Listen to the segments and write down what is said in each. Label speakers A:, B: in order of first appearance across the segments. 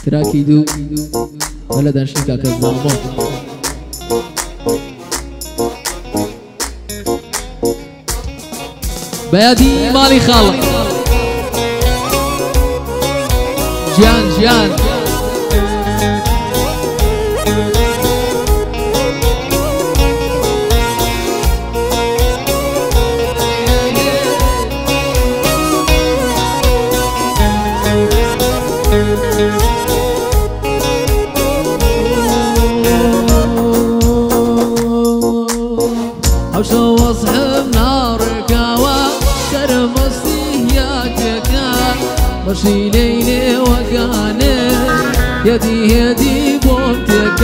A: تراكي دو ولا دانشنكا كالزامو بيادي مالي خالق جيان جيان
B: حوشو واصحب نارك وسر مصيحك مشي ليلي وكاني يدي بومتك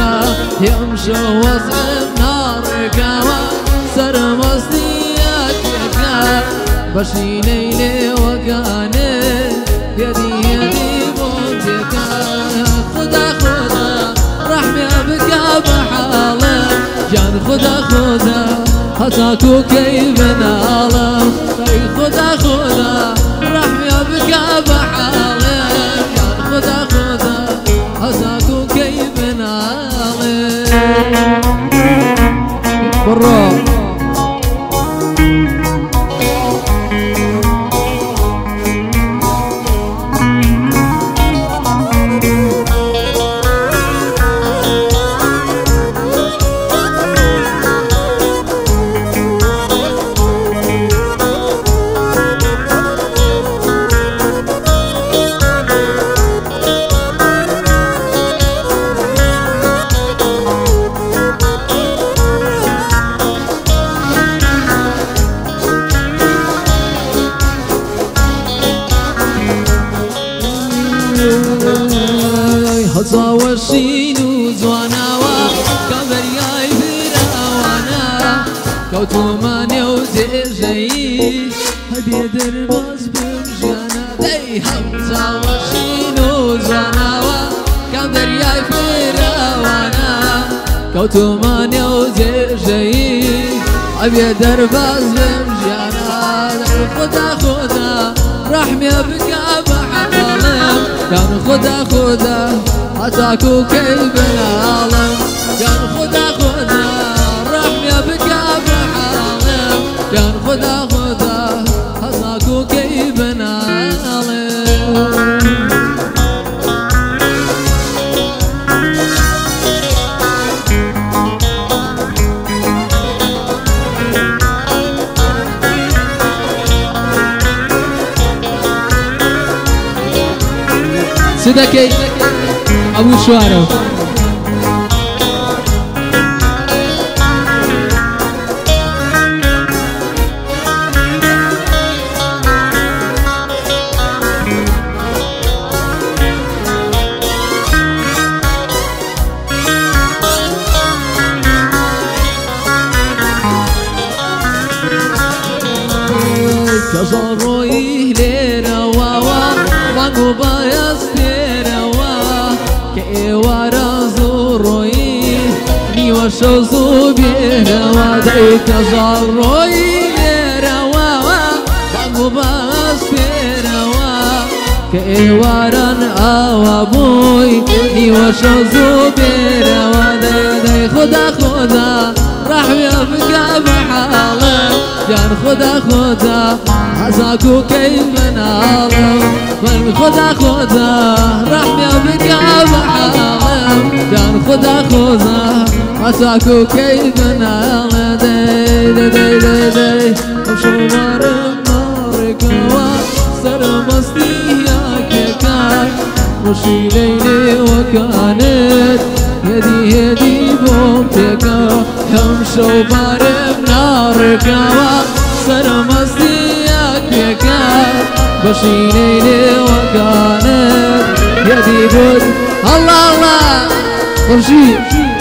B: يمشو واصحب نارك وسر مصيحك مشي ليلي وكاني يدي بومتك خدا خدا رحمي بك بحالك جان خدا هتاكو كيف نعلم خدا خدا رحمي بك بحالك كان خدا هتاكو كيف نعلم برا
A: هزاوشين وزواناوا كبرياي براوانا كوتو ماني وديجي هدي درباز بمجانا دي هزاوشين وزواناوا كبرياي براوانا كوتو ماني وديجي هدي درباز بمجانا خدا رحمي بك بحالك كان خدا هتاكو كيف العالم كان خدا رحمي بك بحالك كان خدا هتاكو كيف العالم
B: سيدكي أبو شوارو
A: كزروي ليرا واوا مانغو بايس ليرا وا كيوارا زروي نيوا شوزو بيرا وا داي كزروي ليرا واوا مانغو بايس ليرا وا كيوارا اوابوي نيوا شوزو بيرا وا داي خدا رحمي بك بحالك كان خدا عزاكو كيف نعلم من خدا رحمي بك بحالك كان خدا عزاكو كيف نعلم دي وشمار نارك وسر مصيحك كان مشي ليلي وكانت يدي بومتك همشو بارم نارك وسر مصيحك بشي ليلي وكانت يدي بود الله الله